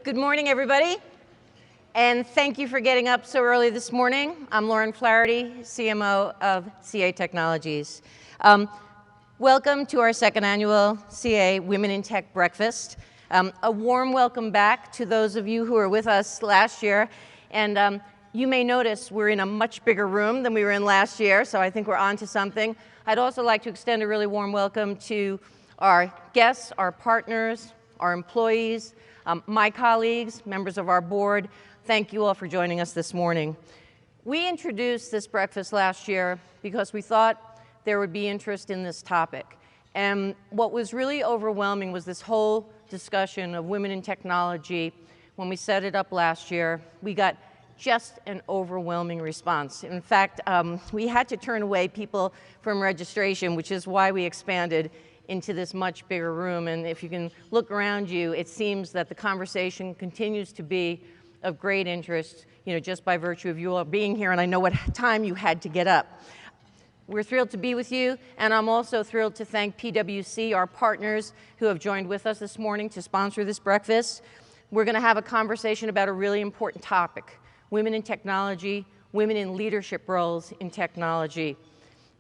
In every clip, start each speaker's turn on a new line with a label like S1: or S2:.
S1: Good morning, everybody, and thank you for getting up so early this morning. I'm Lauren Flaherty, CMO of CA Technologies. Welcome to our second annual CA Women in Tech Breakfast. A warm welcome back to those of you who were with us last year. And you may notice we're in a much bigger room than we were in last year, so I think we're on to something. I'd also like to extend a really warm welcome to our guests, our partners, our employees, my colleagues, members of our board. Thank you all for joining us this morning. We introduced this breakfast last year because we thought there would be interest in this topic. And what was really overwhelming was this whole discussion of women in technology. When we set it up last year, we got just an overwhelming response. In fact, we had to turn away people from registration, which is why we expanded into this much bigger room. And if you can look around you, it seems that the conversation continues to be of great interest, just by virtue of you all being here, and I know what time you had to get up. We're thrilled to be with you, and I'm also thrilled to thank PwC, our partners who have joined with us this morning to sponsor this breakfast. We're going to have a conversation about a really important topic: women in technology, women in leadership roles in technology.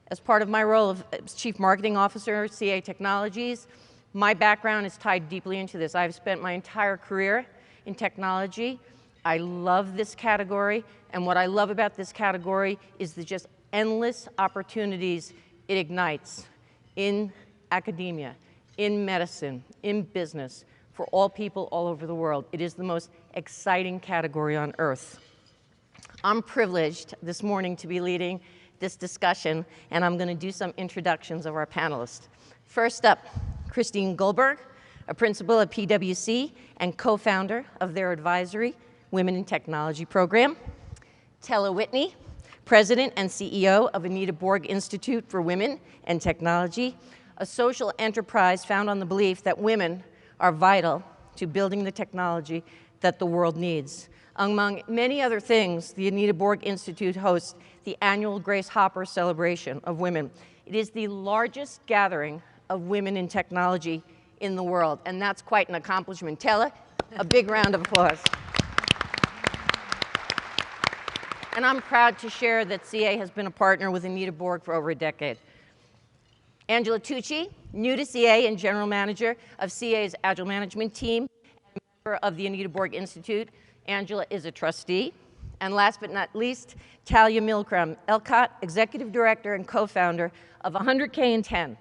S1: As part of my role as Chief Marketing Officer at CA Technologies, my background is tied deeply into this. I've spent my entire career in technology. I love this category, and what I love about this category is the just endless opportunities it ignites in academia, in medicine, in business, for all people all over the world. It is the most exciting category on earth. I'm privileged this morning to be leading this discussion, and I'm going to do some introductions of our panelists. First up, Christine Goldberg, a principal at PwC and co-founder of their advisory Women in Technology program. Tella Whitney, president and CEO of Anita Borg Institute for Women and Technology, a social enterprise founded on the belief that women are vital to building the technology that the world needs. Among many other things, the Anita Borg Institute hosts the annual Grace Hopper Celebration of Women. It is the largest gathering of women in technology in the world, and that's quite an accomplishment. Tella, a big round of applause. And I'm proud to share that CA has been a partner with Anita Borg for over a decade. Angela Tucci, new to CA and general manager of CA's Agile Management team, and member of the Anita Borg Institute. Angela is a trustee. And last but not least, Talia Milgram Elcott, executive director and co-founder of 100K in 10.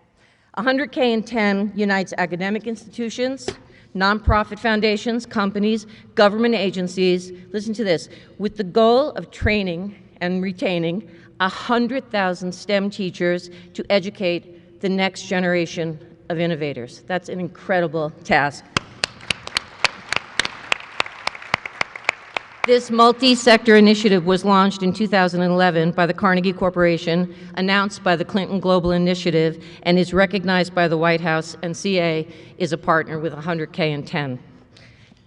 S1: 100K in 10 unites academic institutions, nonprofit foundations, companies, government agencies, listen to this, with the goal of training and retaining 100,000 STEM teachers to educate the next generation of innovators. That's an incredible task. This multi-sector initiative was launched in 2011 by the Carnegie Corporation, announced by the Clinton Global Initiative, and is recognized by the White House, and CA is a partner with 100K in 10.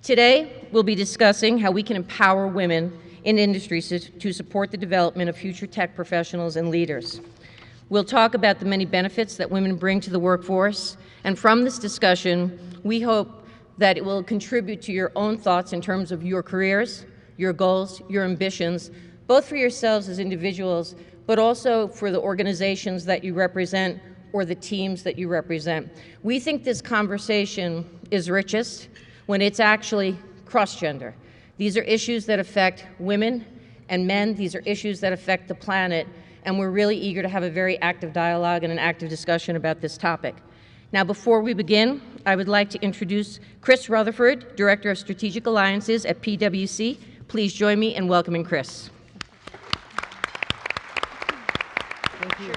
S1: Today, we'll be discussing how we can empower women in industries to support the development of future tech professionals and leaders. We'll talk about the many benefits that women bring to the workforce, and from this discussion, we hope that it will contribute to your own thoughts in terms of your careers, your goals, your ambitions, both for yourselves as individuals, but also for the organizations that you represent or the teams that you represent. We think this conversation is richest when it's actually cross-gender. These are issues that affect women and men. These are issues that affect the planet, and we're really eager to have a very active dialogue and an active discussion about this topic. Now, before we begin, I would like to introduce Chris Rutherford, Director of Strategic Alliances at PwC. Please join me in welcoming Chris.
S2: Thank you.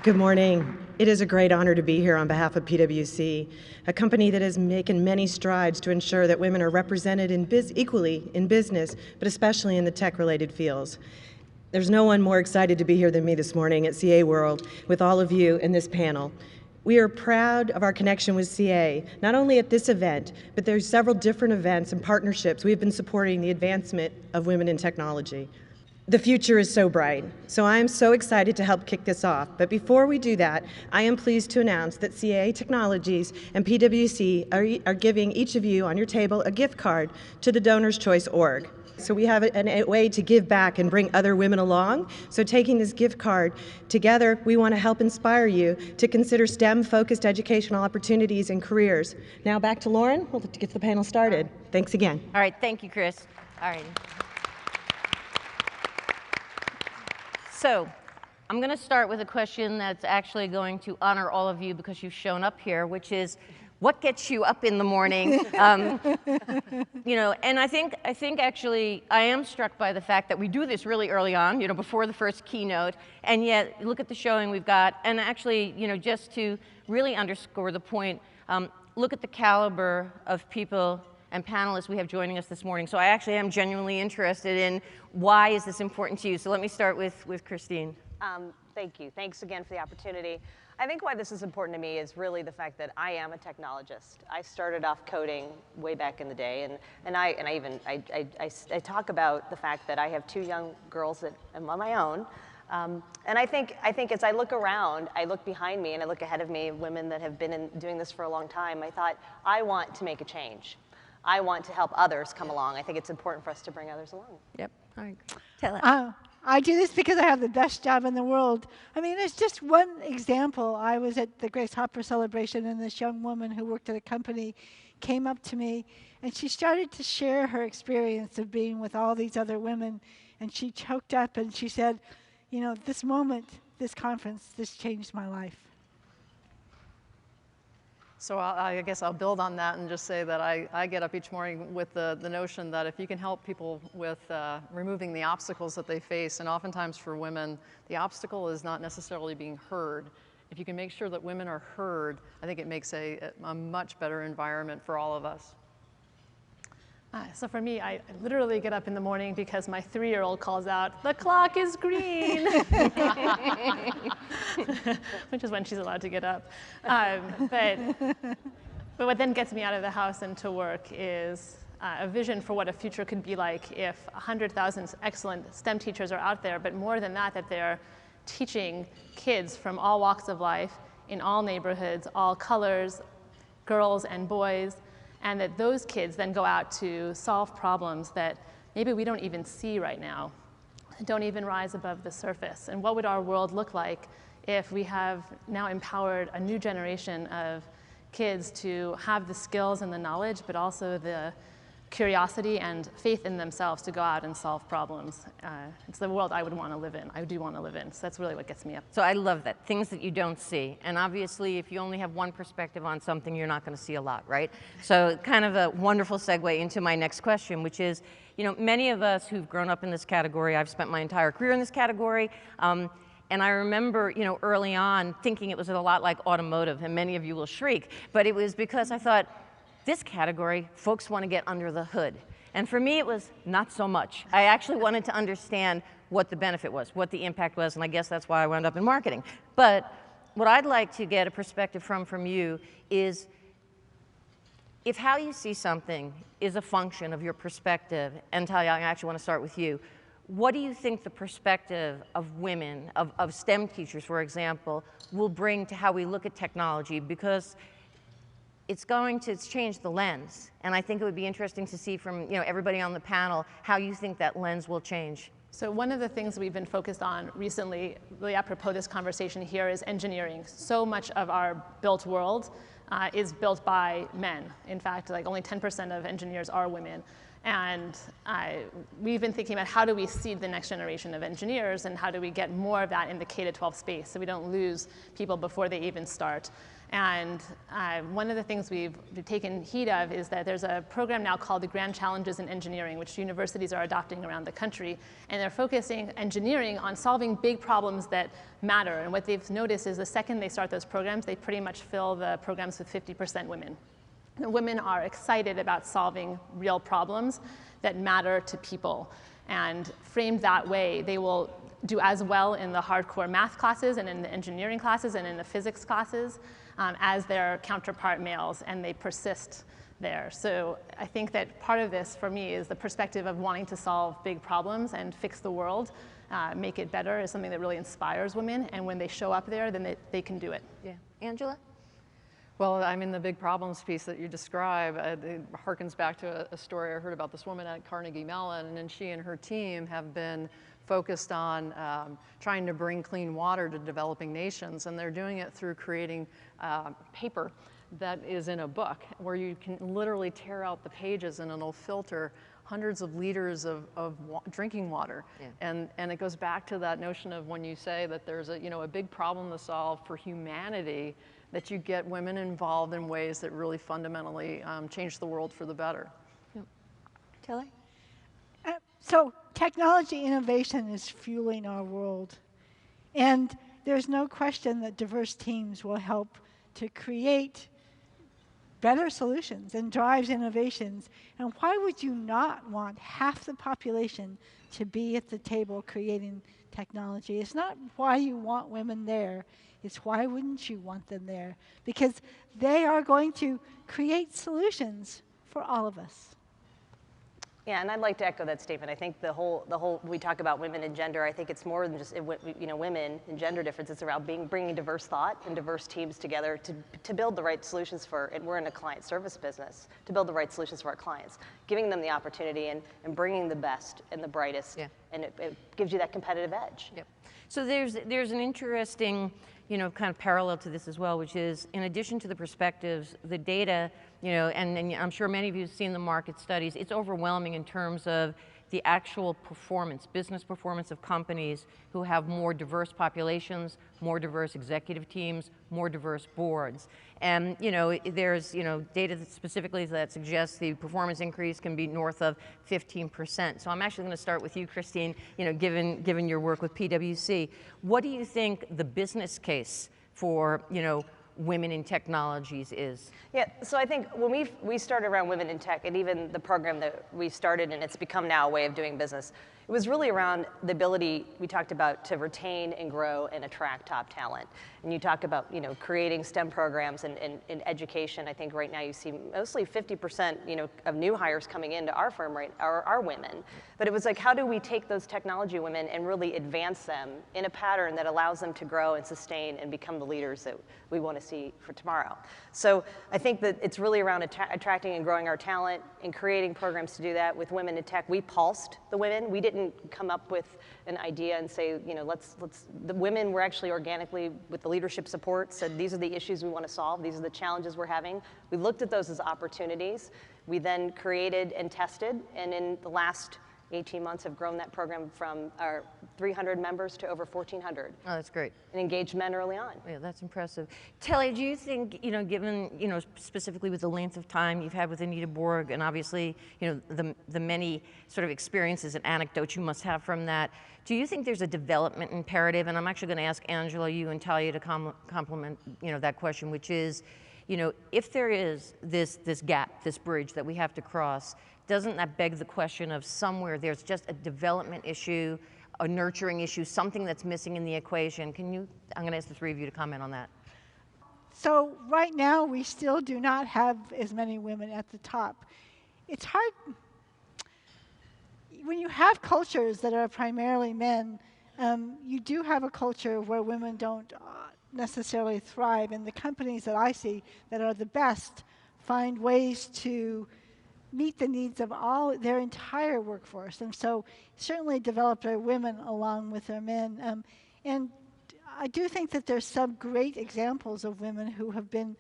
S2: Good morning. It is a great honor to be here on behalf of PwC, a company that is making many strides to ensure that women are represented equally in business, but especially in the tech-related fields. There's no one more excited to be here than me this morning at CA World with all of you in this panel. We are proud of our connection with CA, not only at this event, but there's several different events and partnerships we've been supporting the advancement of women in technology. The future is so bright, so I am so excited to help kick this off. But before we do that, I am pleased to announce that CA Technologies and PwC are giving each of you on your table a gift card to the Donors Choice Org. So we have a way to give back and bring other women along. So taking this gift card together, we want to help inspire you to consider STEM-focused educational opportunities and careers. Now back to Lauren. We'll get the panel started. Thanks again.
S1: All right, thank you, Chris. All right. So I'm going to start with a question that's actually going to honor all of you because you've shown up here, which is, what gets you up in the morning? You know, and I think actually I am struck by the fact that we do this really early on, you know, before the first keynote, and yet look at the showing we've got, and actually, you know, just to really underscore the point, look at the caliber of people and panelists we have joining us this morning. So I actually am genuinely interested in why is this important to you. So let me start with Christine.
S3: Thank you. Thanks again for the opportunity. I think why this is important to me is really the fact that I am a technologist. I started off coding way back in the day, and I talk about the fact that I have 2 young girls that I'm on my own. And I think as I look around, I look behind me and I look ahead of me, women that have been doing this for a long time. I thought, I want to make a change. I want to help others come along. I think it's important for us to bring others along.
S1: Yep. All right. Tell us.
S4: I do this because I have the best job in the world. I mean, it's just one example. I was at the Grace Hopper celebration, and this young woman who worked at a company came up to me, and she started to share her experience of being with all these other women, and she choked up, and she said, you know, this moment, this conference, this changed my life.
S5: So I guess I'll build on that and just say that I get up each morning with the notion that if you can help people with removing the obstacles that they face, and oftentimes for women, the obstacle is not necessarily being heard. If you can make sure that women are heard, I think it makes a much better environment for all of us.
S6: So for me, I literally get up in the morning because my 3-year-old calls out, "The clock is green," which is when she's allowed to get up. But what then gets me out of the house and to work is a vision for what a future could be like if 100,000 excellent STEM teachers are out there, but more than that, that they're teaching kids from all walks of life, in all neighborhoods, all colors, girls and boys, and that those kids then go out to solve problems that maybe we don't even see right now, don't even rise above the surface. And what would our world look like if we have now empowered a new generation of kids to have the skills and the knowledge, but also the curiosity and faith in themselves to go out and solve problems. It's the world I would want to live in. I do want to live in. So that's really what gets me up.
S1: So I love that, things that you don't see. And obviously, if you only have one perspective on something, you're not going to see a lot, right? So kind of a wonderful segue into my next question, which is, you know, many of us who've grown up in this category, I've spent my entire career in this category, and I remember, you know, early on thinking it was a lot like automotive, and many of you will shriek, but it was because I thought, this category, folks want to get under the hood. And for me, it was not so much. I actually wanted to understand what the benefit was, what the impact was, and I guess that's why I wound up in marketing. But what I'd like to get a perspective from you is, if how you see something is a function of your perspective, and Talia, I actually want to start with you, what do you think the perspective of women, of STEM teachers, for example, will bring to how we look at technology? Because it's going to change the lens, and I think it would be interesting to see from, you know, everybody on the panel how you think that lens will change.
S6: So one of the things we've been focused on recently, really apropos this conversation here, is engineering. So much of our built world is built by men. In fact, like only 10% of engineers are women. And we've been thinking about how do we seed the next generation of engineers, and how do we get more of that in the K-12 space so we don't lose people before they even start. And one of the things we've taken heed of is that there's a program now called the Grand Challenges in Engineering, which universities are adopting around the country. And they're focusing engineering on solving big problems that matter. And what they've noticed is the second they start those programs, they pretty much fill the programs with 50% women. And women are excited about solving real problems that matter to people. And framed that way, they will do as well in the hardcore math classes and in the engineering classes and in the physics classes as their counterpart males, and they persist there. So I think that part of this for me is the perspective of wanting to solve big problems and fix the world, make it better, is something that really inspires women. And when they show up there, then they can do it.
S1: Yeah. Angela?
S5: Well, I mean, the big problems piece that you describe, it harkens back to a story I heard about this woman at Carnegie Mellon, and she and her team have been focused on trying to bring clean water to developing nations, and they're doing it through creating paper that is in a book, where you can literally tear out the pages and it'll filter hundreds of liters of drinking water. Yeah. And it goes back to that notion of when you say that there's a big problem to solve for humanity, that you get women involved in ways that really fundamentally change the world for the better.
S1: Yep. Telly?
S4: So technology innovation is fueling our world. And there's no question that diverse teams will help to create better solutions and drives innovations. And why would you not want half the population to be at the table creating technology? It's not why you want women there. It's why wouldn't you want them there? Because they are going to create solutions for all of us.
S3: Yeah, and I'd like to echo that statement. I think the whole we talk about women and gender. I think it's more than just women and gender difference. It's around bringing diverse thought and diverse teams together to build the right solutions for. And we're in a client service business, to build the right solutions for our clients, giving them the opportunity and bringing the best and the brightest. Yeah. And it gives you that competitive edge.
S1: Yep. So there's an interesting kind of parallel to this as well, which is in addition to the perspectives, the data, and I'm sure many of you have seen the market studies, it's overwhelming in terms of the actual performance, business performance of companies who have more diverse populations, more diverse executive teams, more diverse boards. And there's data that specifically that suggests the performance increase can be north of 15%. So I'm actually going to start with you, Christine, given your work with PwC. What do you think the business case for women in technologies is?
S3: Yeah, so I think when we started around women in tech, and even the program that we started, and it's become now a way of doing business, it was really around the ability we talked about to retain and grow and attract top talent. And you talk about creating STEM programs and education. I think right now you see mostly 50% of new hires coming into our firm are women. But it was like, how do we take those technology women and really advance them in a pattern that allows them to grow and sustain and become the leaders that we want to see for tomorrow? So I think that it's really around attracting and growing our talent and creating programs to do that. With women in tech, we pulsed the women. We didn't come up with an idea and say, the women were actually organically, with the leadership support, said these are the issues we want to solve, these are the challenges we're having. We looked at those as opportunities. We then created and tested, and in the last 18 months have grown that program from our 300 members to over 1,400.
S1: Oh, that's great.
S3: And engaged men early on.
S1: Yeah, that's impressive. Telly, do you think, given, specifically with the length of time you've had with Anita Borg, and obviously, the many sort of experiences and anecdotes you must have from that, do you think there's a development imperative? And I'm actually going to ask Angela, you and Talia to complement, that question, which is, if there is this gap, this bridge that we have to cross, doesn't that beg the question of somewhere there's just a development issue, a nurturing issue, something that's missing in the equation? I'm going to ask the three of you to comment on that.
S4: So right now, we still do not have as many women at the top. It's hard. When you have cultures that are primarily men, you do have a culture where women don't necessarily thrive. And the companies that I see that are the best find ways to meet the needs of their entire workforce. And so certainly develop their women along with their men. And I do think that there's some great examples of women who have been,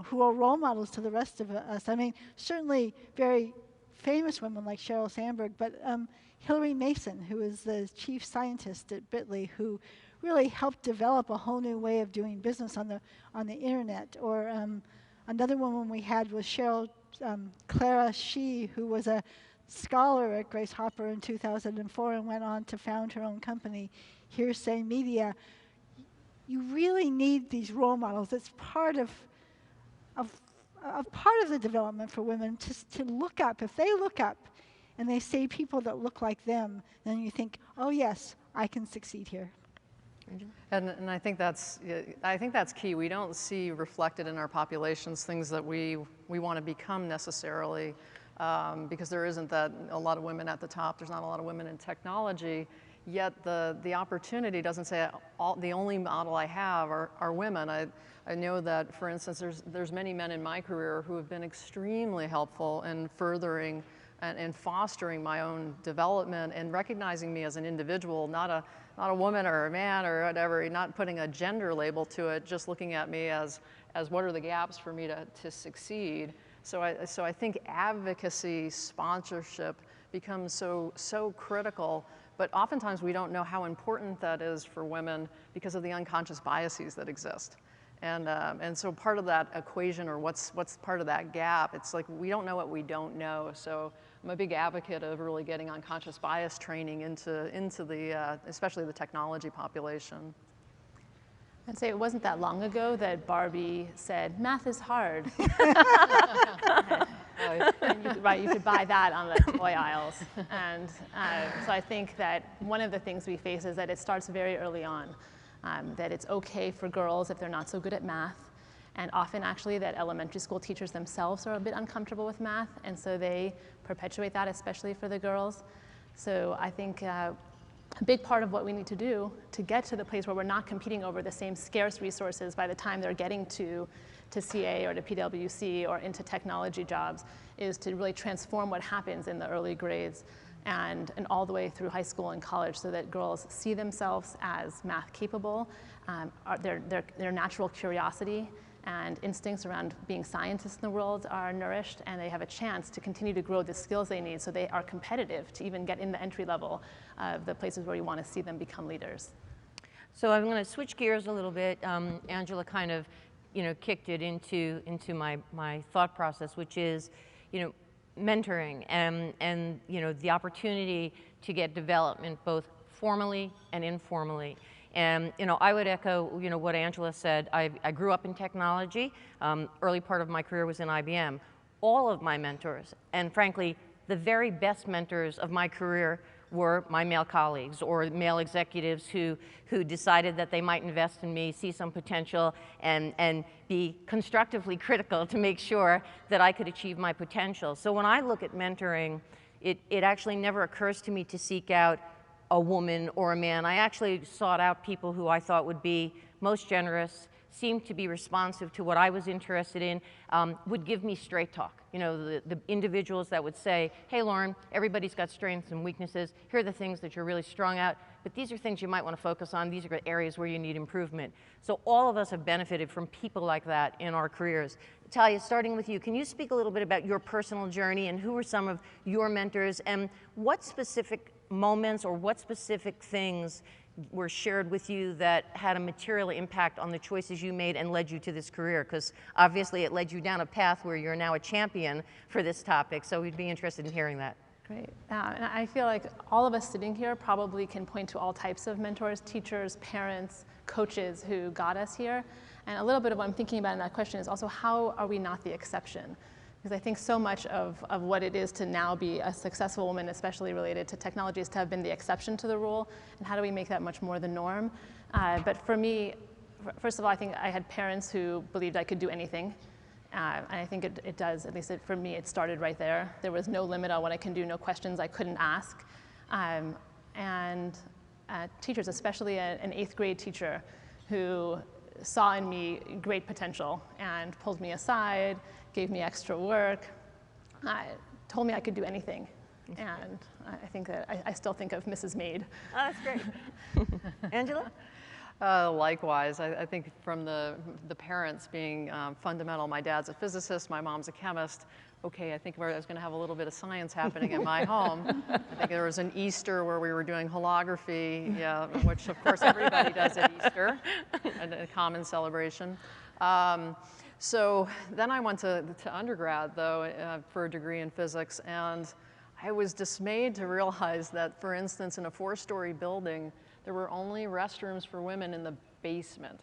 S4: who are role models to the rest of us. I mean, certainly very famous women like Sheryl Sandberg, but Hillary Mason, who is the chief scientist at Bitly, who really helped develop a whole new way of doing business on the internet. Or another woman we had was Clara Shih, who was a scholar at Grace Hopper in 2004 and went on to found her own company, Hearsay Media. You really need these role models. It's part of the development for women to look up. If they look up and they see people that look like them, then you think, oh yes, I can succeed here.
S5: And I think that's key. We don't see reflected in our populations things that we want to become necessarily, because there isn't a lot of women at the top. There's not a lot of women in technology. Yet the opportunity doesn't say the only model I have are women. I know that, for instance, there's many men in my career who have been extremely helpful in furthering and fostering my own development and recognizing me as an individual, not a woman or a man or whatever, not putting a gender label to it, just looking at me as what are the gaps for me to succeed. So I think advocacy, sponsorship becomes so critical, but oftentimes we don't know how important that is for women because of the unconscious biases that exist. And so part of that equation, or what's part of that gap, it's like we don't know what we don't know. So I'm a big advocate of really getting unconscious bias training into the, especially the technology population.
S6: I'd say it wasn't that long ago that Barbie said, "Math is hard." Right, you could buy that on the toy aisles. And so I think that one of the things we face is that it starts very early on, that it's okay for girls if they're not so good at math. And often actually that elementary school teachers themselves are a bit uncomfortable with math, and so they perpetuate that, especially for the girls. So I think a big part of what we need to do to get to the place where we're not competing over the same scarce resources by the time they're getting to CA or to PwC or into technology jobs is to really transform what happens in the early grades and all the way through high school and college, so that girls see themselves as math capable, their natural curiosity and instincts around being scientists in the world are nourished, and they have a chance to continue to grow the skills they need so they are competitive to even get in the entry level of the places where you want to see them become leaders.
S1: So I'm going to switch gears a little bit. Angela kind of, kicked it into my thought process, which is, mentoring and the opportunity to get development both formally and informally. And I would echo what Angela said. I grew up in technology. Early part of my career was in IBM. All of my mentors, and frankly, the very best mentors of my career were my male colleagues or male executives who decided that they might invest in me, see some potential, and be constructively critical to make sure that I could achieve my potential. So when I look at mentoring, it actually never occurs to me to seek out a woman or a man. I actually sought out people who I thought would be most generous, seemed to be responsive to what I was interested in, would give me straight talk. The individuals that would say, "Hey, Lauren, everybody's got strengths and weaknesses. Here are the things that you're really strong at, but these are things you might want to focus on. These are areas where you need improvement." So all of us have benefited from people like that in our careers. Talia, starting with you, can you speak a little bit about your personal journey and who were some of your mentors, and what specific moments or what specific things were shared with you that had a material impact on the choices you made and led you to this career? Because obviously it led you down a path where you're now a champion for this topic, so we'd be interested in hearing that.
S6: Great. And I feel like all of us sitting here probably can point to all types of mentors, teachers, parents, coaches who got us here. And a little bit of what I'm thinking about in that question is also, how are we not the exception? Because I think so much of what it is to now be a successful woman, especially related to technology, is to have been the exception to the rule, and how do we make that much more the norm? But for me, first of all, I think I had parents who believed I could do anything, and I think it does, at least for me, it started right there. There was no limit on what I can do, no questions I couldn't ask. And teachers, especially an 8th grade teacher who saw in me great potential and pulled me aside, gave me extra work, told me I could do anything. And I think that I still think of Mrs. Maid.
S1: Oh, that's great. Angela?
S5: Likewise, I think from the parents being fundamental. My dad's a physicist, my mom's a chemist. Okay, I think I was going to have a little bit of science happening in my home. I think there was an Easter where we were doing holography, yeah, which of course everybody does at Easter, a common celebration. So then I went to undergrad, though, for a degree in physics, and I was dismayed to realize that, for instance, in a 4-story building, there were only restrooms for women in the basement.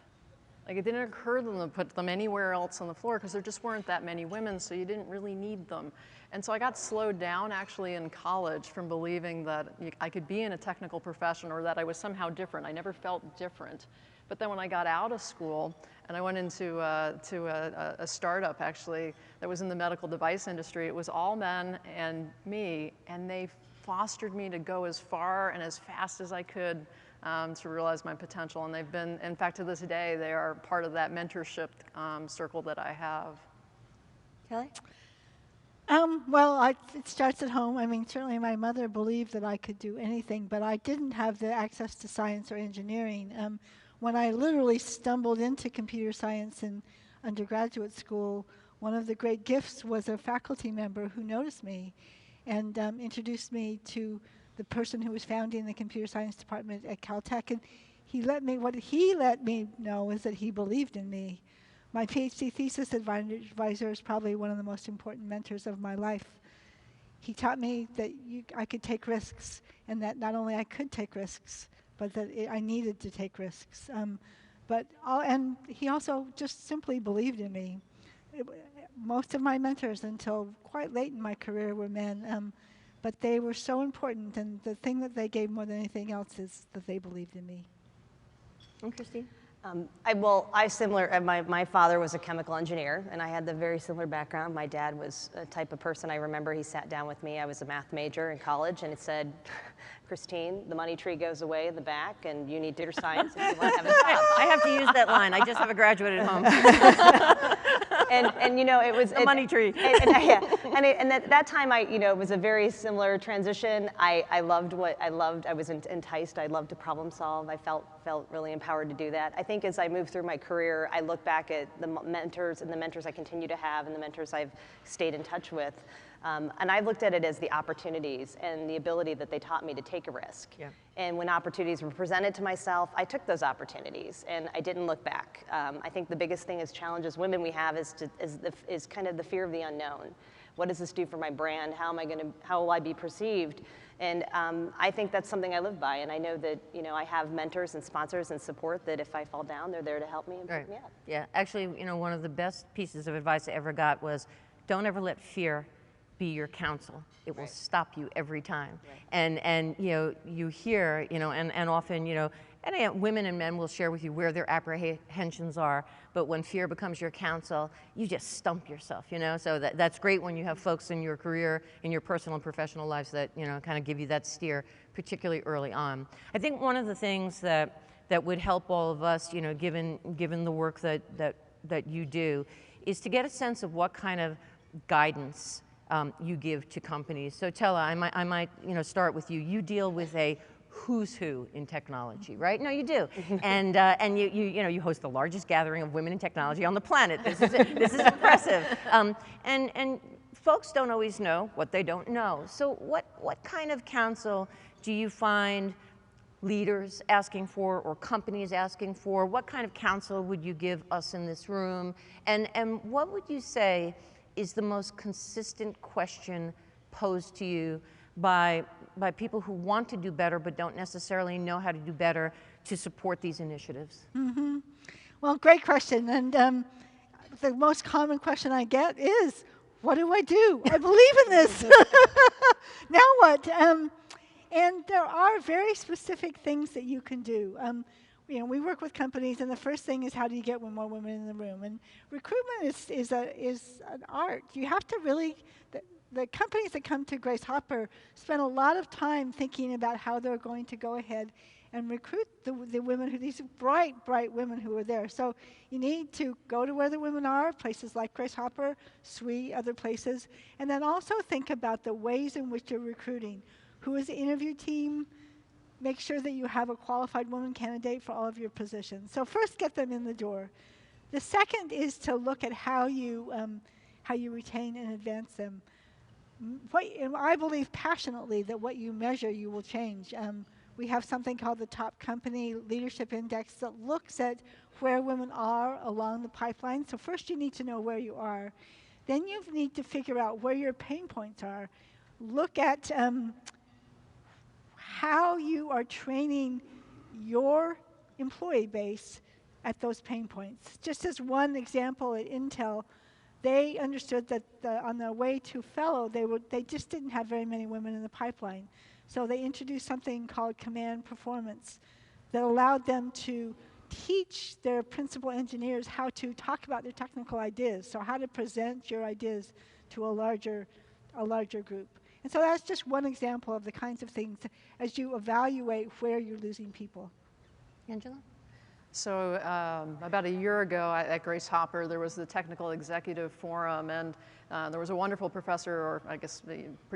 S5: Like, it didn't occur to them to put them anywhere else on the floor because there just weren't that many women, so you didn't really need them. And so I got slowed down actually in college from believing that I could be in a technical profession or that I was somehow different. I never felt different. But then when I got out of school and I went into a startup actually that was in the medical device industry, it was all men and me, and they fostered me to go as far and as fast as I could to realize my potential. And they've been, in fact, to this day, they are part of that mentorship circle that I have.
S1: Kelly?
S4: Well, it starts at home. I mean, certainly my mother believed that I could do anything, but I didn't have the access to science or engineering. When I literally stumbled into computer science in undergraduate school, one of the great gifts was a faculty member who noticed me and introduced me to the person who was founding the computer science department at Caltech. And what he let me know is that he believed in me. My PhD thesis advisor is probably one of the most important mentors of my life. He taught me that I could take risks, and that not only I could take risks, but that I needed to take risks. And he also just simply believed in me. Most of my mentors until quite late in my career were men, but they were so important, and the thing that they gave more than anything else is that they believed in me.
S1: And Christine?
S3: My father was a chemical engineer, and I had the very similar background. My dad was a type of person. I remember he sat down with me. I was a math major in college, and it said, Christine, the money tree goes away in the back, and you need to do science if you want to have a job.
S1: I have to use that line. I just have a graduate at home.
S3: And you know, it was
S1: the money tree.
S3: And at that time, it was a very similar transition. I loved what I loved. I was enticed. I loved to problem solve. I felt really empowered to do that. I think as I moved through my career, I look back at the mentors I continue to have and the mentors I've stayed in touch with. And I looked at it as the opportunities and the ability that they taught me to take a risk.
S1: Yeah.
S3: And when opportunities were presented to myself, I took those opportunities and I didn't look back. I think the biggest thing as challenges women we have is kind of the fear of the unknown. What does this do for my brand? How will I be perceived? And I think that's something I live by. And I know that I have mentors and sponsors and support that if I fall down, they're there to help me and pick me up.
S1: Yeah, actually, one of the best pieces of advice I ever got was, don't ever let fear be your counsel. It will stop you every time. Right. And you hear, and often, and women and men will share with you where their apprehensions are, but when fear becomes your counsel, you just stump yourself, So that's great when you have folks in your career, in your personal and professional lives that, kind of give you that steer, particularly early on. I think one of the things that would help all of us, given the work that you do, is to get a sense of what kind of guidance you give to companies. So Tella, I might start with you. You deal with a who's who in technology, right? No, you do. And you host the largest gathering of women in technology on the planet. This is impressive. And folks don't always know what they don't know. So what kind of counsel do you find leaders asking for or companies asking for? What kind of counsel would you give us in this room? And what would you say is the most consistent question posed to you by people who want to do better but don't necessarily know how to do better to support these initiatives?
S4: Mm-hmm. Well, great question. And the most common question I get is, what do I do? I believe in this. Now what? And there are very specific things that you can do. We work with companies, and the first thing is, how do you get more women in the room? And recruitment is an art. You have to really, the companies that come to Grace Hopper spend a lot of time thinking about how they're going to go ahead and recruit the women, these bright women who are there. So you need to go to where the women are, places like Grace Hopper, SWE, other places, and then also think about the ways in which you're recruiting. Who is the interview team? Make sure that you have a qualified woman candidate for all of your positions. So first, get them in the door. The second is to look at how you retain and advance them. I believe passionately that what you measure, you will change. We have something called the Top Company Leadership Index that looks at where women are along the pipeline. So first, you need to know where you are. Then you need to figure out where your pain points are. Look at how you are training your employee base at those pain points. Just as one example at Intel, they understood that on the way to fellow, they just didn't have very many women in the pipeline. So they introduced something called command performance that allowed them to teach their principal engineers how to talk about their technical ideas, so how to present your ideas to a larger group. And so that's just one example of the kinds of things as you evaluate where you're losing people.
S1: Angela?
S5: So about a year ago at Grace Hopper, there was the Technical Executive Forum, and there was a wonderful professor, or I guess,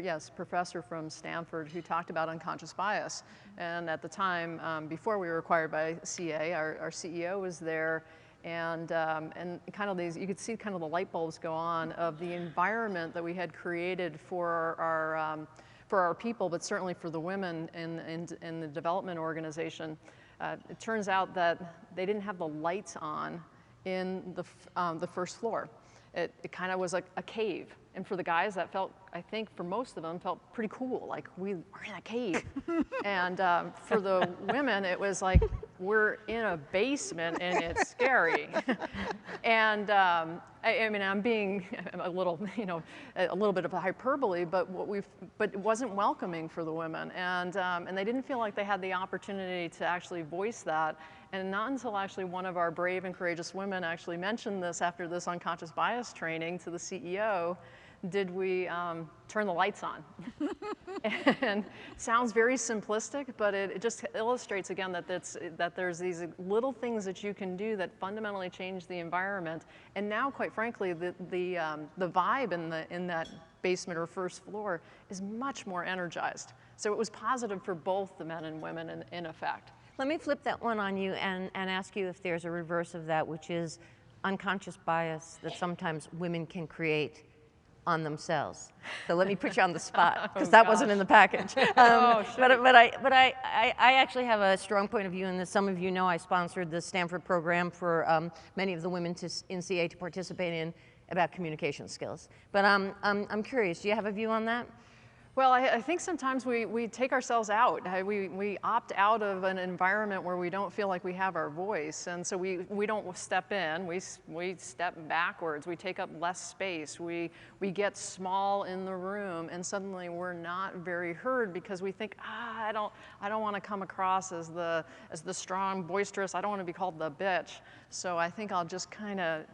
S5: yes, professor from Stanford who talked about unconscious bias. And at the time, before we were acquired by CA, our CEO was there, and kind of these, you could see kind of the light bulbs go on of the environment that we had created for our people, but certainly for the women in the development organization. It turns out that they didn't have the lights on in the first floor. It kind of was like a cave. And for the guys, that felt, I think for most of them, felt pretty cool. Like, we're in a cave. And for the women, it was like, we're in a basement and it's scary. And I mean, I'm being a little, a little bit of a hyperbole, but it wasn't welcoming for the women. And they didn't feel like they had the opportunity to actually voice that. And not until actually one of our brave and courageous women actually mentioned this after this unconscious bias training to the CEO, did we turn the lights on. And it sounds very simplistic, but it just illustrates again that there's these little things that you can do that fundamentally change the environment. And now, quite frankly, the vibe in that basement or first floor is much more energized. So it was positive for both the men and women in effect.
S1: Let me flip that one on you and ask you if there's a reverse of that, which is unconscious bias that sometimes women can create on themselves. So let me put you on the spot, because that wasn't in the package. But I actually have a strong point of view in this. Some of you know I sponsored the Stanford program for many of the women in CA to participate in about communication skills. But I'm curious, do you have a view on that?
S5: Well, I think sometimes we take ourselves out. We opt out of an environment where we don't feel like we have our voice. And so we don't step in, we step backwards, we take up less space, we get small in the room, and suddenly we're not very heard because we think, I don't want to come across as the strong, boisterous, I don't want to be called the bitch. So I think I'll just kind of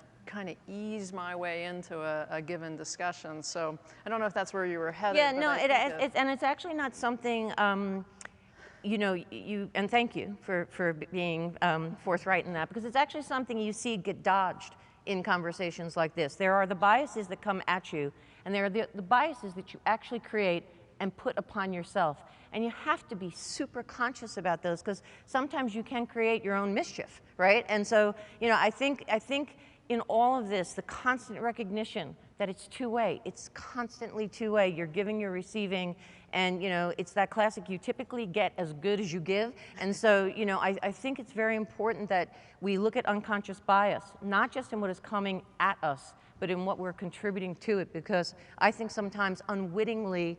S5: ease my way into a given discussion. So I don't know if that's where you were headed.
S1: Yeah, no, and it's actually not something, and thank you for being forthright in that, because it's actually something you see get dodged in conversations like this. There are the biases that come at you, and there are the biases that you actually create and put upon yourself. And you have to be super conscious about those, because sometimes you can create your own mischief, right? And so, I think in all of this, the constant recognition that it's two-way. It's constantly two-way. You're giving, you're receiving, and it's that classic, you typically get as good as you give. And so, I think it's very important that we look at unconscious bias, not just in what is coming at us, but in what we're contributing to it, because I think sometimes unwittingly,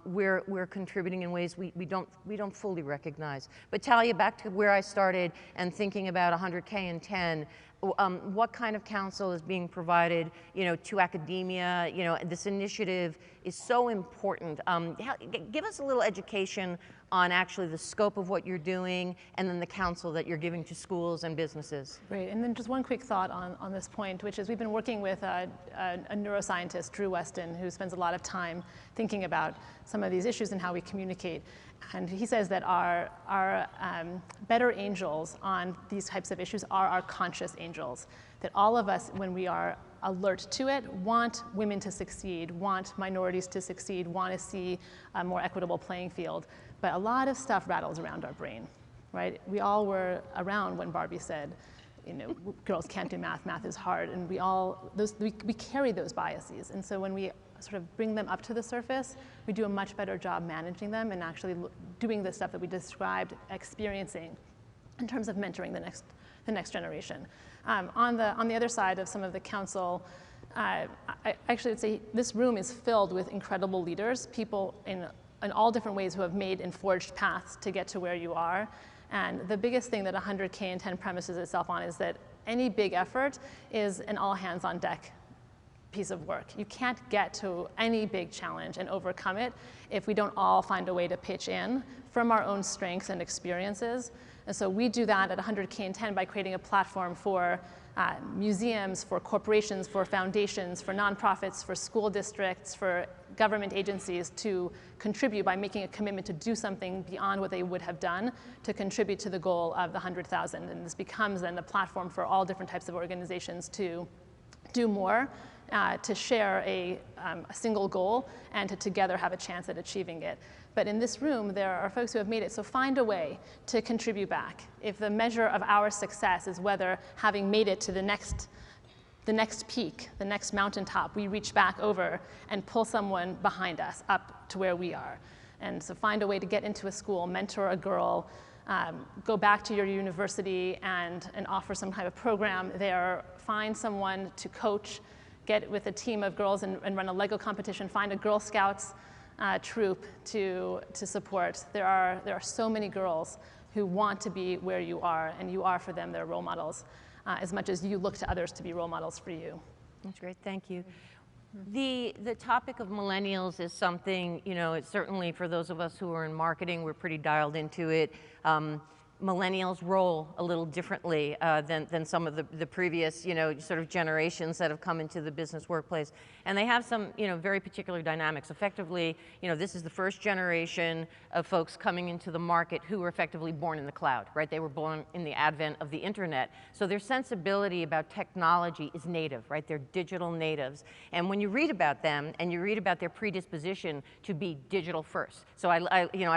S1: we're contributing in ways we don't fully recognize. But Talia, back to where I started and thinking about 100K and 10, what kind of counsel is being provided, to academia? This initiative is so important. Give us a little education on actually the scope of what you're doing, and then the counsel that you're giving to schools and businesses.
S6: Great, and then just one quick thought on this point, which is we've been working with a neuroscientist, Drew Weston, who spends a lot of time thinking about some of these issues and how we communicate. And he says that our better angels on these types of issues are our conscious angels. That all of us, when we are alert to it, want women to succeed, want minorities to succeed, want to see a more equitable playing field. But a lot of stuff rattles around our brain, right? We all were around when Barbie said, girls can't do math, math is hard, and we carry those biases. And so when we sort of bring them up to the surface, we do a much better job managing them and actually doing the stuff that we described, experiencing, in terms of mentoring the next generation. On the other side of some of the counsel, I actually would say this room is filled with incredible leaders, people in all different ways who have made and forged paths to get to where you are. And the biggest thing that 100K and 10 premises itself on is that any big effort is an all hands on deck piece of work. You can't get to any big challenge and overcome it if we don't all find a way to pitch in from our own strengths and experiences. And so we do that at 100K and 10 by creating a platform for museums, for corporations, for foundations, for nonprofits, for school districts, for government agencies to contribute by making a commitment to do something beyond what they would have done to contribute to the goal of the 100,000. And this becomes then the platform for all different types of organizations to do more, to share a single goal, and to together have a chance at achieving it. But in this room, there are folks who have made it, so find a way to contribute back. If the measure of our success is whether, having made it to the next peak, the next mountaintop, we reach back over and pull someone behind us up to where we are. And so find a way to get into a school, mentor a girl, go back to your university and offer some kind of program there, find someone to coach, get with a team of girls and run a Lego competition, find a Girl Scouts troop to support. There are so many girls who want to be where you are, and you are for them their role models, as much as you look to others to be role models for you.
S1: That's great, thank you. The topic of millennials is something, it's certainly for those of us who are in marketing, we're pretty dialed into it. Millennials roll a little differently than some of the previous, sort of generations that have come into the business workplace. And they have some, very particular dynamics. Effectively, this is the first generation of folks coming into the market who were effectively born in the cloud, right? They were born in the advent of the internet. So their sensibility about technology is native, right? They're digital natives. And when you read about them and you read about their predisposition to be digital first. So I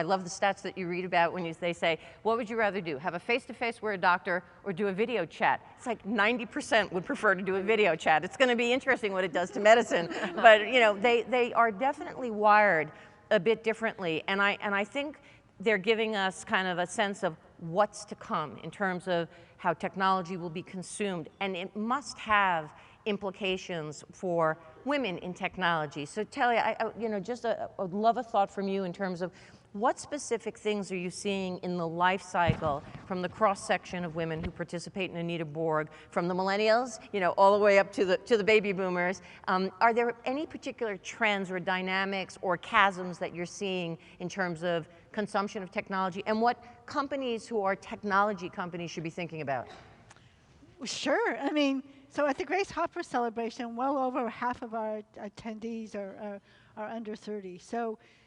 S1: love the stats that you read about when they say, what would you rather do? Have a face-to-face where a doctor or do a video chat? It's like 90% would prefer to do a video chat. It's going to be interesting what it does to medicine. But they are definitely wired a bit differently. And I think they're giving us kind of a sense of what's to come in terms of how technology will be consumed. And it must have implications for women in technology. So Talia, I'd love a thought from you in terms of what specific things are you seeing in the life cycle from the cross-section of women who participate in Anita Borg, from the millennials, all the way up to the baby boomers? Are there any particular trends or dynamics or chasms that you're seeing in terms of consumption of technology, and what companies who are technology companies should be thinking about?
S4: Sure. So at the Grace Hopper celebration, well over half of our attendees are under 30.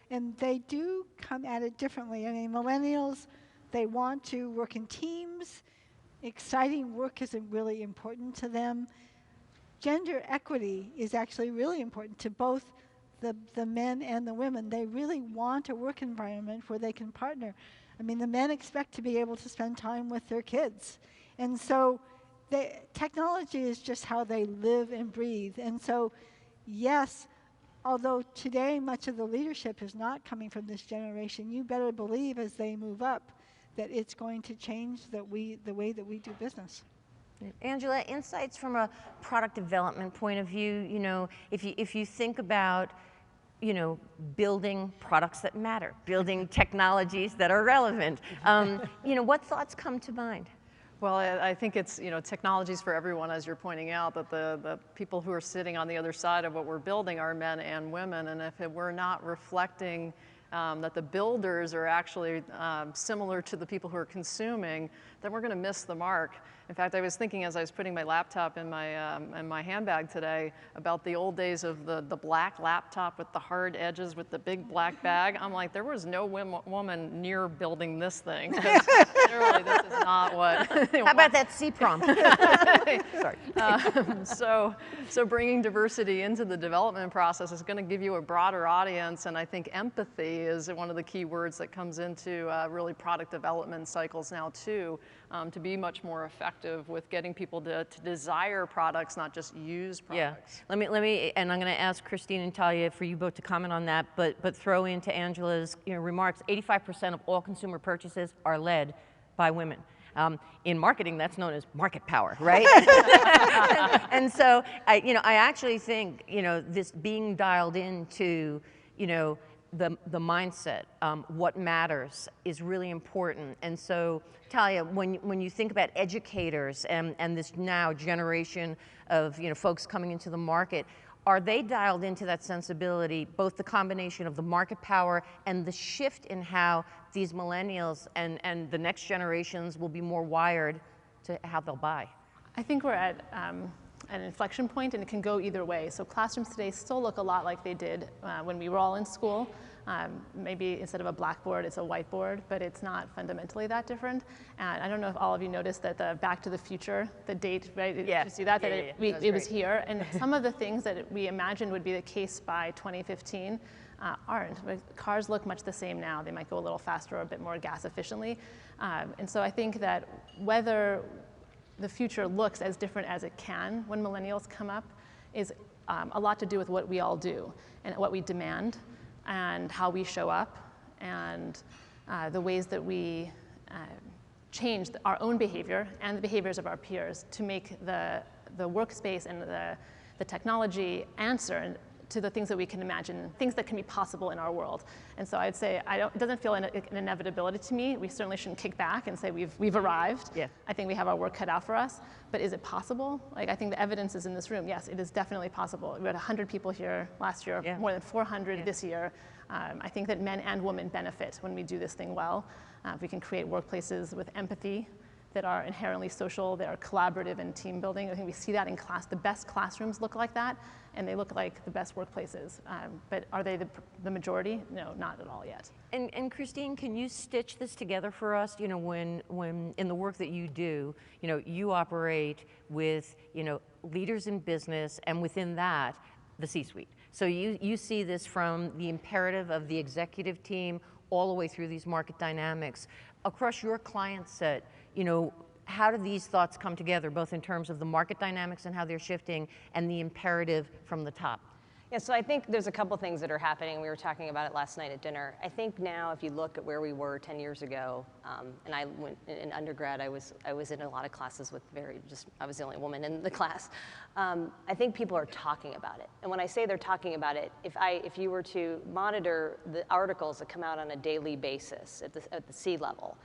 S4: And they do come at it differently. Millennials, they want to work in teams. Exciting work is really important to them. Gender equity is actually really important to both the men and the women. They really want a work environment where they can partner. The men expect to be able to spend time with their kids. And so technology is just how they live and breathe. And so, yes, although today much of the leadership is not coming from this generation, you better believe as they move up that it's going to change the way that we do business.
S1: Angela, insights from a product development point of view, if you think about building products that matter, building technologies that are relevant, what thoughts come to mind?
S5: Well, I think it's, technologies for everyone, as you're pointing out, that the people who are sitting on the other side of what we're building are men and women, and if we're not reflecting that the builders are actually similar to the people who are consuming, then we're going to miss the mark. In fact, I was thinking as I was putting my laptop in my handbag today about the old days of the black laptop with the hard edges with the big black bag. I'm like, there was no woman near building this thing. Clearly, this is not what.
S1: How about that C-prompt?
S5: Sorry. So bringing diversity into the development process is going to give you a broader audience, and I think empathy is one of the key words that comes into really product development cycles now too, to be much more effective with getting people to desire products, not just use products.
S1: Yeah, let me, and I'm going to ask Christine and Talia for you both to comment on that, but throw into Angela's remarks. 85% of all consumer purchases are led by women. In marketing, that's known as market power, right? and so I actually think this being dialed into the mindset, what matters is really important. And so, Talia, when you think about educators and this now generation of folks coming into the market, are they dialed into that sensibility, both the combination of the market power and the shift in how these millennials and the next generations will be more wired to how they'll buy?
S6: I think we're at an inflection point, and it can go either way. So classrooms today still look a lot like they did when we were all in school. Maybe instead of a blackboard, it's a whiteboard, but it's not fundamentally that different. And I don't know if all of you noticed that the Back to the Future, the date, right?
S1: Yeah.
S6: Did you see that?
S1: Yeah,
S6: It was here. And some of the things that we imagined would be the case by 2015 aren't. Cars look much the same now. They might go a little faster or a bit more gas efficiently. And so I think that whether the future looks as different as it can when millennials come up is a lot to do with what we all do and what we demand and how we show up and the ways that we change our own behavior and the behaviors of our peers to make the workspace and the technology answer to the things that we can imagine, things that can be possible in our world. And so I'd say it doesn't feel an inevitability to me. We certainly shouldn't kick back and say we've arrived.
S1: Yeah.
S6: I think we have our work cut out for us. But is it possible? Like, I think the evidence is in this room. Yes, it is definitely possible. We had 100 people here last year,
S1: Yeah.
S6: more than 400 this year. I think that men and women benefit when we do this thing well. If we can create workplaces with empathy that are inherently social, that are collaborative and team building. I think we see that in class. The best classrooms look like that, and they look like the best workplaces. But are they the majority? No, not at all yet.
S1: And Christine, can you stitch this together for us? When in the work that you do, you operate with, leaders in business, and within that, the C-suite. So you see this from the imperative of the executive team all the way through these market dynamics. Across your client set, how do these thoughts come together, both in terms of the market dynamics and how they're shifting and the imperative from the top?
S3: Yeah, so I think there's a couple things that are happening. We were talking about it last night at dinner. I think now, if you look at where we were 10 years ago, and I went in undergrad, I was in a lot of classes with I was the only woman in the class. I think people are talking about it. And when I say they're talking about it, if you were to monitor the articles that come out on a daily basis at the C level,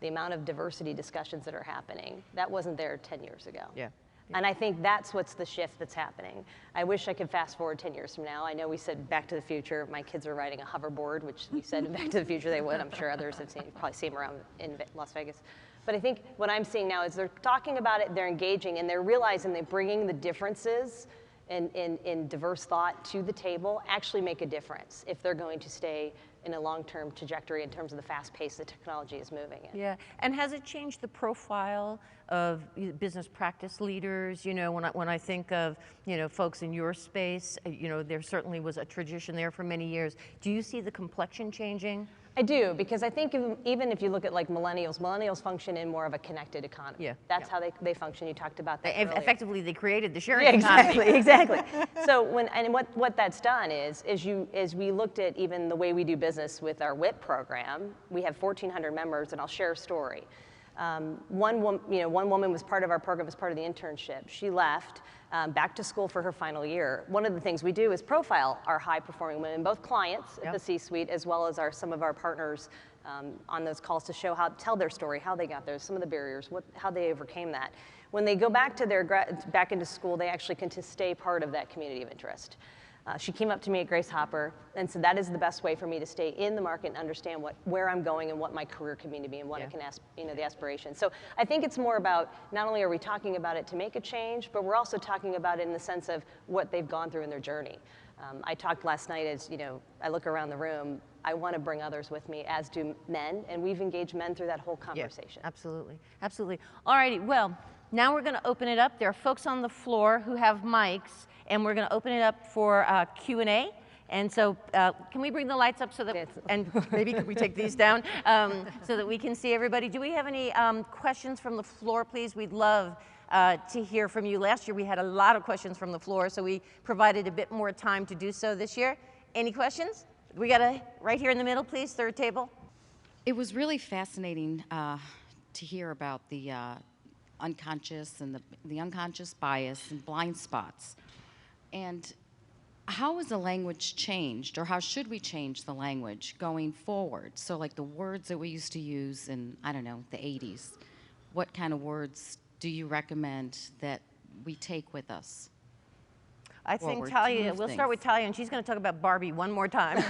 S3: the amount of diversity discussions that are happening, that wasn't there 10 years ago.
S1: Yeah.
S3: And I think that's what's the shift that's happening. I wish I could fast forward 10 years from now. I know we said Back to the Future. My kids are riding a hoverboard, which we said in Back to the Future they would. I'm sure others have probably seen them around in Las Vegas. But I think what I'm seeing now is they're talking about it, they're engaging, and they're realizing they're bringing the differences in diverse thought to the table actually make a difference if they're going to stay in a long-term trajectory in terms of the fast pace that technology is moving in.
S1: Yeah, and has it changed the profile of business practice leaders? When I think of, folks in your space, there certainly was a tradition there for many years. Do you see the complexion changing?
S3: I do, because I think even if you look at like millennials function in more of a connected economy.
S1: Yeah.
S3: That's how they function. You talked about that earlier.
S1: Effectively, they created the sharing economy.
S3: Exactly. So what that's done is we looked at even the way we do business with our WIP program. We have 1,400 members, and I'll share a story. One woman was part of our program as part of the internship. She left back to school for her final year. One of the things we do is profile our high-performing women, both clients at the C-suite as well as some of our partners on those calls to tell their story, how they got there, some of the barriers, how they overcame that. When they go back to back into school, they actually can stay part of that community of interest. She came up to me at Grace Hopper and said, that is the best way for me to stay in the market and understand where I'm going and what my career can mean to me and what it can the aspiration. So I think it's more about, not only are we talking about it to make a change, but we're also talking about it in the sense of what they've gone through in their journey. I talked last night as, I look around the room, I want to bring others with me, as do men, and we've engaged men through that whole conversation.
S1: Yeah, absolutely, absolutely. All righty, well, now we're going to open it up. There are folks on the floor who have mics, and we're going to open it up for Q&A. And so can we bring the lights up so that, and maybe could we take these down so that we can see everybody? Do we have any questions from the floor, please? We'd love to hear from you. Last year we had a lot of questions from the floor, so we provided a bit more time to do so this year. Any questions? We got right here in the middle, please, third table.
S7: It was really fascinating to hear about the unconscious and the unconscious bias and blind spots. And how has the language changed, or how should we change the language going forward? So like the words that we used to use in, I don't know, the 80s, what kind of words do you recommend that we take with us?
S1: I think Talia, we'll start with Talia, and she's going to talk about Barbie one more time.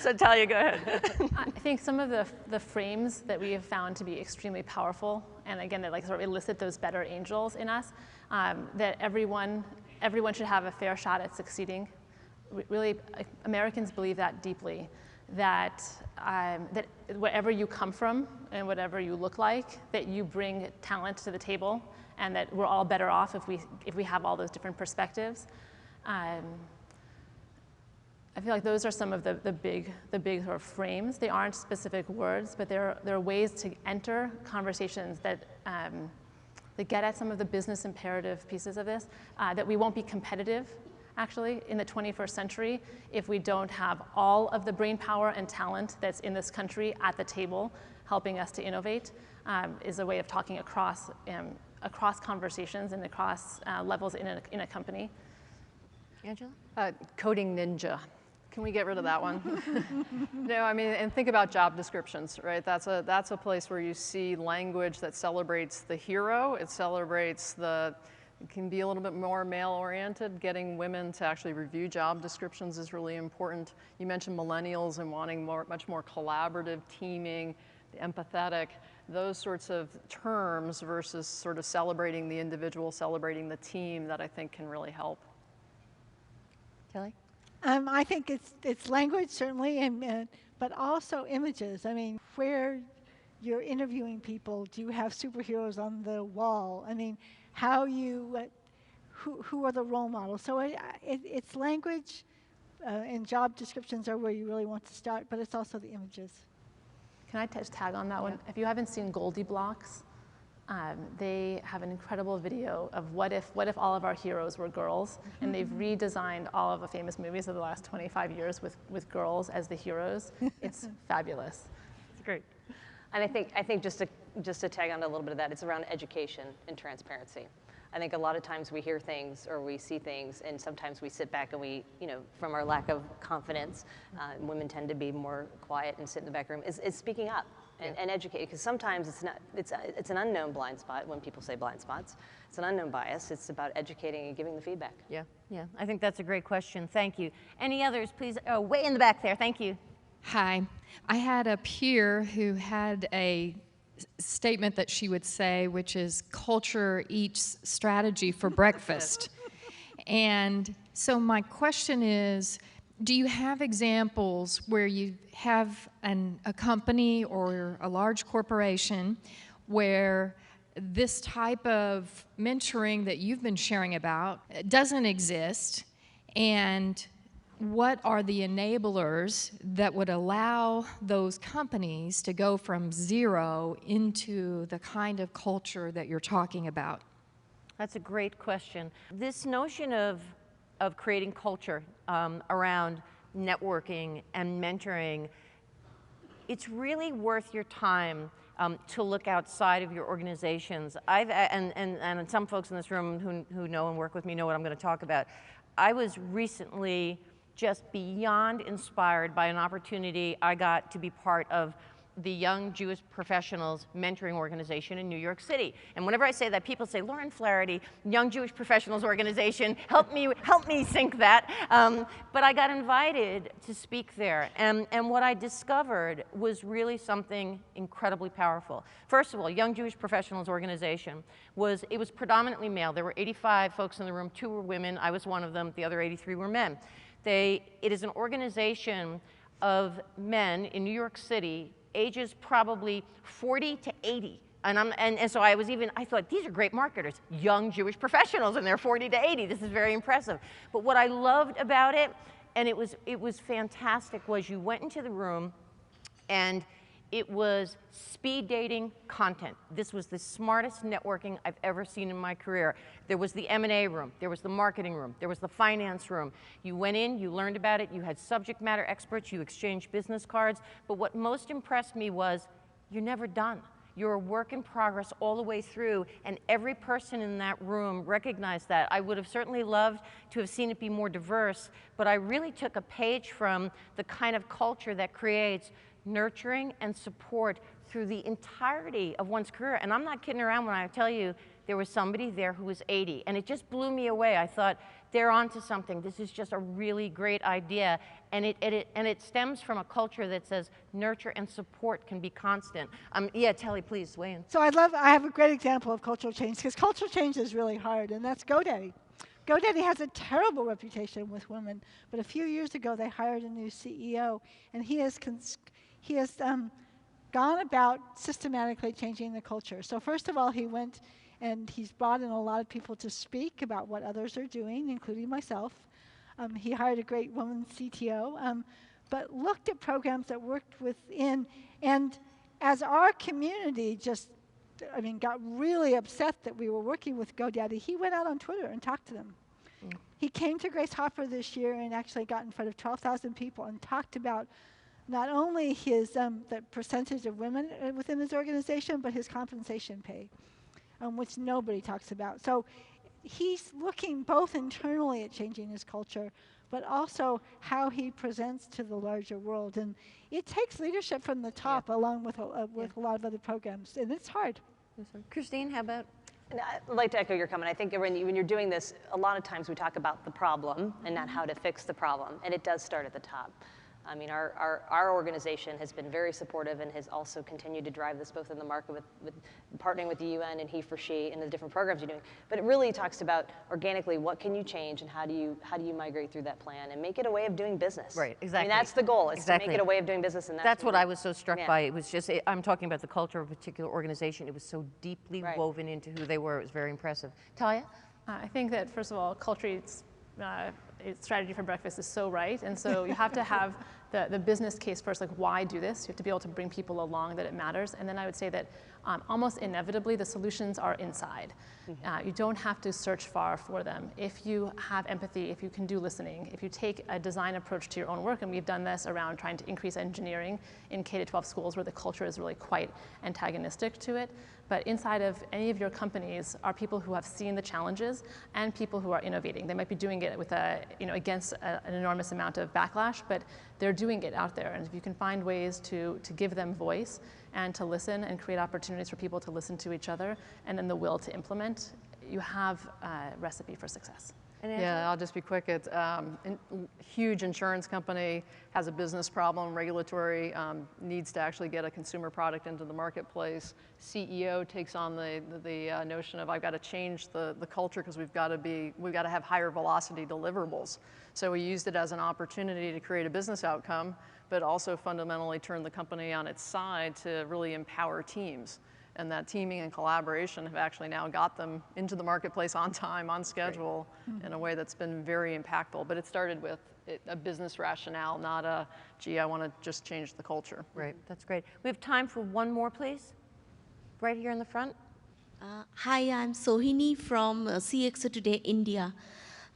S1: So Talia, go ahead.
S6: I think some of the frames that we have found to be extremely powerful, and again, that like sort of elicit those better angels in us, that everyone should have a fair shot at succeeding. Really, Americans believe that deeply, that that wherever you come from and whatever you look like, that you bring talent to the table, and that we're all better off if we have all those different perspectives. I feel like those are some of the big sort of frames. They aren't specific words, but there are ways to enter conversations that get at some of the business imperative pieces of this, that we won't be competitive, actually, in the 21st century if we don't have all of the brain power and talent that's in this country at the table helping us to innovate, is a way of talking across conversations and across levels in a company.
S1: Angela?
S5: Coding ninja. Can we get rid of that one? No, I mean, and think about job descriptions, right? That's a place where you see language that celebrates the hero. It celebrates it can be a little bit more male-oriented. Getting women to actually review job descriptions is really important. You mentioned millennials and wanting much more collaborative, teaming, empathetic, those sorts of terms versus sort of celebrating the individual, celebrating the team, that I think can really help.
S1: Kelly?
S4: I think it's language, certainly, but also images. I mean, where you're interviewing people, do you have superheroes on the wall? I mean, who are the role models? So it's language, and job descriptions are where you really want to start, but it's also the images.
S6: Can I just tag on that one? If you haven't seen Goldie Blocks, they have an incredible video of what if all of our heroes were girls, and they've redesigned all of the famous movies of the last 25 years with girls as the heroes. It's fabulous.
S1: It's great.
S3: And I think just to tag on to a little bit of that, it's around education and transparency. I think a lot of times we hear things or we see things, and sometimes we sit back and we, from our lack of confidence, women tend to be more quiet and sit in the back room, is speaking up and educate, because sometimes it's an unknown blind spot. When people say blind spots, it's an unknown bias. It's about educating and giving the feedback.
S1: Yeah, I think that's a great question. Thank you. Any others, please? Oh, way in the back there. Thank you.
S8: Hi. I had a peer who had a statement that she would say, which is culture eats strategy for breakfast. And so my question is, do you have examples where you have a company or a large corporation where this type of mentoring that you've been sharing about doesn't exist, and what are the enablers that would allow those companies to go from zero into the kind of culture that you're talking about?
S1: That's a great question. This notion of creating culture around networking and mentoring, it's really worth your time to look outside of your organizations. And some folks in this room who know and work with me know what I'm going to talk about. I was recently just beyond inspired by an opportunity I got to be part of the Young Jewish Professionals Mentoring Organization in New York City. And whenever I say that, people say, Lauren Flaherty, Young Jewish Professionals Organization, help me sync that. But I got invited to speak there. And what I discovered was really something incredibly powerful. First of all, Young Jewish Professionals Organization was predominantly male. There were 85 folks in the room, 2 were women, I was one of them, the other 83 were men. It is an organization of men in New York City, ages probably 40 to 80. And so I thought, these are great marketers, young Jewish professionals, and they're 40 to 80. This is very impressive. But what I loved about it, and it was fantastic, was you went into the room and it was speed dating content. This was the smartest networking I've ever seen in my career. There was the M&A room, there was the marketing room, there was the finance room. You went in, you learned about it, you had subject matter experts, you exchanged business cards, but what most impressed me was you're never done. You're a work in progress all the way through, and every person in that room recognized that. I would have certainly loved to have seen it be more diverse, but I really took a page from the kind of culture that creates nurturing and support through the entirety of one's career. And I'm not kidding around when I tell you there was somebody there who was 80, and it just blew me away. I thought, they're onto something. This is just a really great idea, and it stems from a culture that says nurture and support can be constant. Yeah, Telly, please weigh in.
S4: So I have a great example of cultural change, because cultural change is really hard, and that's Godaddy. Godaddy has a terrible reputation with women, but a few years ago they hired a new CEO, and he has gone about systematically changing the culture. So first of all, he went and he's brought in a lot of people to speak about what others are doing, including myself. He hired a great woman CTO, but looked at programs that worked within. And as our community got really upset that we were working with Godaddy, he went out on Twitter and talked to them. He came to Grace Hopper this year and actually got in front of 12,000 people and talked about not only his the percentage of women within his organization, but his compensation pay, which nobody talks about. So he's looking both internally at changing his culture, but also how he presents to the larger world. And it takes leadership from the top, along with a lot of other programs, and it's hard.
S1: Christine, how about?
S3: And I'd like to echo your comment. I think when you're doing this, a lot of times we talk about the problem and not how to fix the problem, and it does start at the top. I mean, our organization has been very supportive and has also continued to drive this both in the market with partnering with the UN and he for she and the different programs you're doing. But it really talks about organically what can you change and how do you migrate through that plan and make it a way of doing business.
S1: Right, exactly.
S3: I mean, that's the goal, is to make it a way of doing business. And
S1: that's what I was so struck by. It was just, I'm talking about the culture of a particular organization. It was so deeply woven into who they were. It was very impressive. Talia?
S6: I think that, first of all, culture strategy for breakfast is so right. And so you have to have the business case first, like why do this? You have to be able to bring people along that it matters. And then I would say that almost inevitably the solutions are inside. You don't have to search far for them. If you have empathy, if you can do listening, if you take a design approach to your own work, and we've done this around trying to increase engineering in K-12 schools where the culture is really quite antagonistic to it. But inside of any of your companies are people who have seen the challenges and people who are innovating. They might be doing it with against an enormous amount of backlash, but they're doing it out there. And if you can find ways to give them voice and to listen and create opportunities for people to listen to each other and then the will to implement, you have a recipe for success.
S5: Yeah, I'll just be quick. It's huge insurance company has a business problem, regulatory, needs to actually get a consumer product into the marketplace. CEO takes on the notion of I've got to change the culture because we've got to have higher velocity deliverables. So we used it as an opportunity to create a business outcome, but also fundamentally turn the company on its side to really empower teams. And that teaming and collaboration have actually now got them into the marketplace on time, on schedule, in a way that's been very impactful. But it started with a business rationale, not a, gee, I want to just change the culture.
S1: Right, that's great. We have time for one more, please. Right here in the front.
S9: Hi, I'm Sohini from CA Today, India.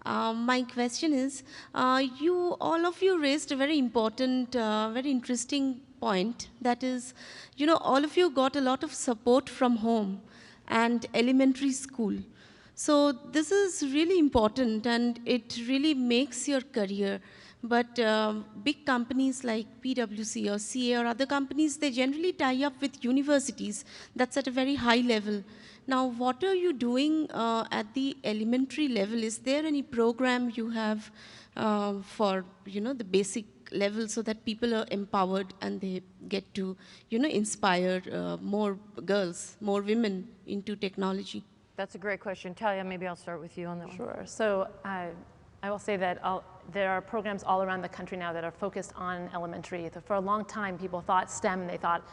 S9: My question is, all of you raised a very important, very interesting point. That is, all of you got a lot of support from home and elementary school. So this is really important and it really makes your career. But big companies like PwC or CA or other companies, they generally tie up with universities. That's at a very high level. Now, what are you doing at the elementary level? Is there any program you have for, the basic level so that people are empowered and they get to, inspire more girls, more women into technology?
S1: That's a great question. Talia, maybe I'll start with you on that one.
S6: Sure. So I will say that there are programs all around the country now that are focused on elementary. For a long time, people thought STEM, they thought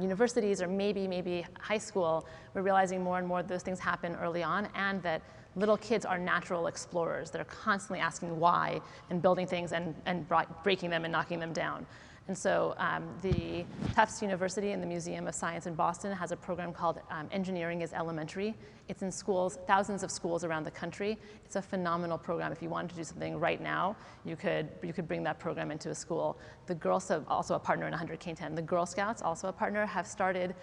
S6: universities or maybe high school. We're realizing more and more those things happen early on, and that little kids are natural explorers. They're constantly asking why and building things and breaking them and knocking them down. And so the Tufts University and the Museum of Science in Boston has a program called Engineering is Elementary. It's in schools, thousands of schools around the country. It's a phenomenal program. If you wanted to do something right now, you could bring that program into a school. The Girls, also a partner in 100K10, the Girl Scouts, also a partner, have started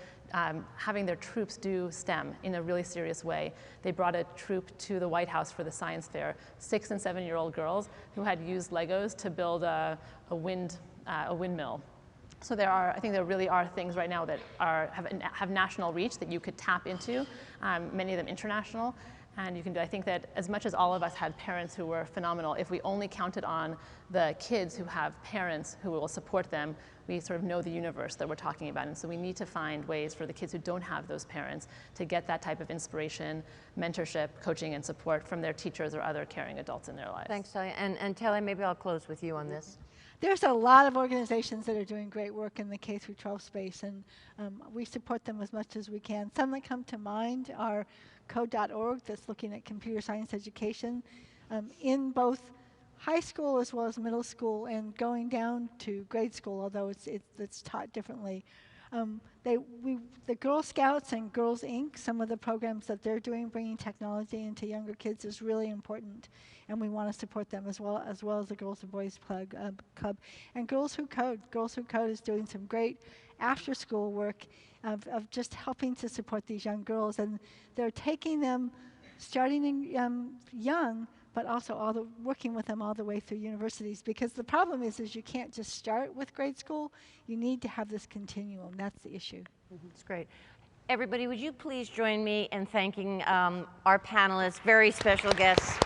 S6: having their troops do STEM in a really serious way. They brought a troop to the White House for the science fair, 6- and 7-year-old girls who had used Legos to build a windmill. So I think there really are things right now that have national reach that you could tap into, many of them international. And you can do, I think that as much as all of us had parents who were phenomenal, if we only counted on the kids who have parents who will support them, we sort of know the universe that we're talking about. And so we need to find ways for the kids who don't have those parents to get that type of inspiration, mentorship, coaching, and support from their teachers or other caring adults in their lives.
S1: Thanks, Talia. And Talia, maybe I'll close with you on this.
S4: There's a lot of organizations that are doing great work in the K-12 space, and we support them as much as we can. Some that come to mind are Code.org, that's looking at computer science education in both high school as well as middle school and going down to grade school, although it's taught differently. The Girl Scouts and Girls Inc., some of the programs that they're doing, bringing technology into younger kids, is really important, and we want to support them as well as the Girls and Boys Club. And Girls Who Code. Girls Who Code is doing some great after-school work of just helping to support these young girls, and they're taking them, starting in young, but also working with them all the way through universities, because the problem is you can't just start with grade school. You need to have this continuum. That's the issue.
S1: That's great. Everybody, would you please join me in thanking our panelists, very special guests.